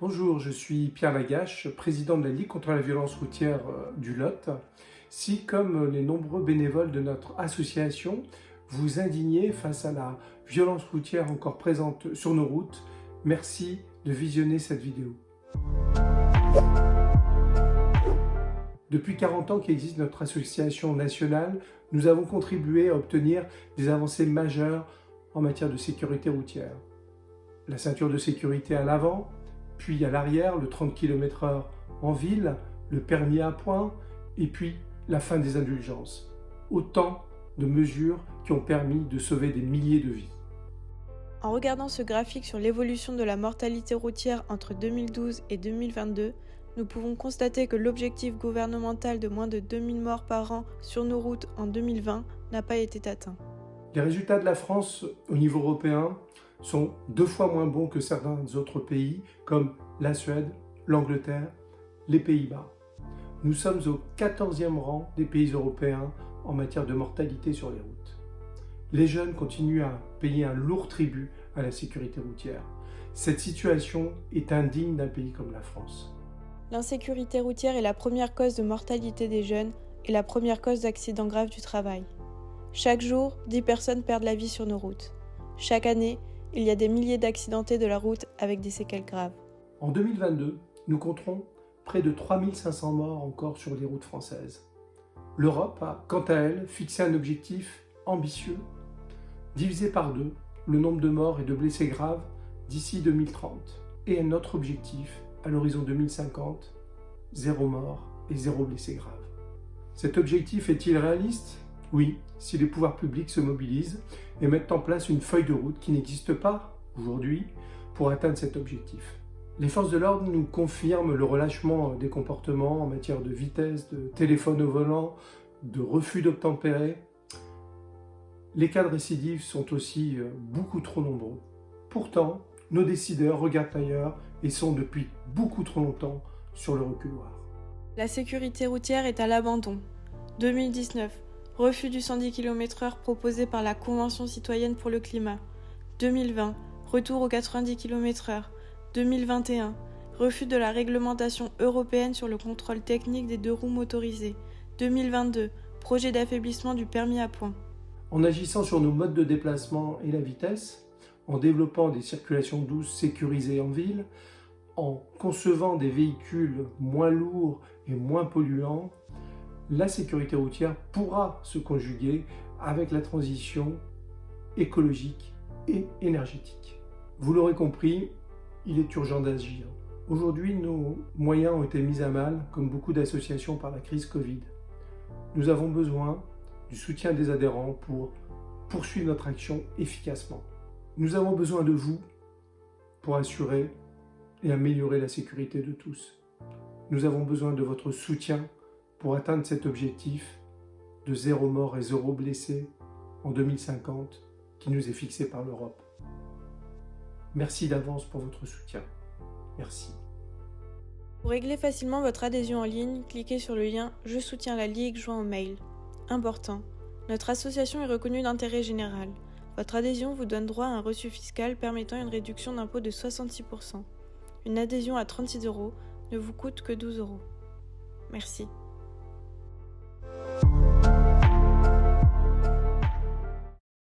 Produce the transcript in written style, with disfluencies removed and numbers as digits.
Bonjour, je suis Pierre Lagache, président de la Ligue contre la violence routière du Lot. Si, comme les nombreux bénévoles de notre association, vous indignez face à la violence routière encore présente sur nos routes, merci de visionner cette vidéo. Depuis 40 ans qu'existe notre association nationale, nous avons contribué à obtenir des avancées majeures en matière de sécurité routière. La ceinture de sécurité à l'avant, puis à l'arrière, le 30 km/h en ville, le permis à points, et puis la fin des indulgences. Autant de mesures qui ont permis de sauver des milliers de vies. En regardant ce graphique sur l'évolution de la mortalité routière entre 2012 et 2022, nous pouvons constater que l'objectif gouvernemental de moins de 2000 morts par an sur nos routes en 2020 n'a pas été atteint. Les résultats de la France au niveau européen sont 2 fois moins bons que certains autres pays comme la Suède, l'Angleterre, les Pays-Bas. Nous sommes au 14e rang des pays européens en matière de mortalité sur les routes. Les jeunes continuent à payer un lourd tribut à la sécurité routière. Cette situation est indigne d'un pays comme la France. L'insécurité routière est la première cause de mortalité des jeunes et la première cause d'accidents graves du travail. Chaque jour, 10 personnes perdent la vie sur nos routes. Chaque année, il y a des milliers d'accidentés de la route avec des séquelles graves. En 2022, nous compterons près de 3500 morts encore sur les routes françaises. L'Europe a, quant à elle, fixé un objectif ambitieux, diviser par 2 le nombre de morts et de blessés graves d'ici 2030. Et un autre objectif, à l'horizon 2050, 0 mort et 0 blessé grave. Cet objectif est-il réaliste ? Oui, si les pouvoirs publics se mobilisent et mettent en place une feuille de route qui n'existe pas aujourd'hui pour atteindre cet objectif. Les forces de l'ordre nous confirment le relâchement des comportements en matière de vitesse, de téléphone au volant, de refus d'obtempérer. Les cas de récidive sont aussi beaucoup trop nombreux. Pourtant, nos décideurs regardent ailleurs et sont depuis beaucoup trop longtemps sur le reculoir. La sécurité routière est à l'abandon. 2019, refus du 110 km/h proposé par la Convention citoyenne pour le climat. 2020, retour aux 90 km/h. 2021, refus de la réglementation européenne sur le contrôle technique des 2 roues motorisées. 2022, projet d'affaiblissement du permis à points. En agissant sur nos modes de déplacement et la vitesse, en développant des circulations douces sécurisées en ville, en concevant des véhicules moins lourds et moins polluants, la sécurité routière pourra se conjuguer avec la transition écologique et énergétique. Vous l'aurez compris, il est urgent d'agir. Aujourd'hui, nos moyens ont été mis à mal, comme beaucoup d'associations, par la crise Covid. Nous avons besoin du soutien des adhérents pour poursuivre notre action efficacement. Nous avons besoin de vous pour assurer et améliorer la sécurité de tous. Nous avons besoin de votre soutien pour atteindre cet objectif de 0 mort et 0 blessé en 2050 qui nous est fixé par l'Europe. Merci d'avance pour votre soutien. Merci. Pour régler facilement votre adhésion en ligne, cliquez sur le lien « Je soutiens la Ligue » joint au mail. Important, notre association est reconnue d'intérêt général. Votre adhésion vous donne droit à un reçu fiscal permettant une réduction d'impôt de 66%. Une adhésion à 36 € ne vous coûte que 12 €. Merci.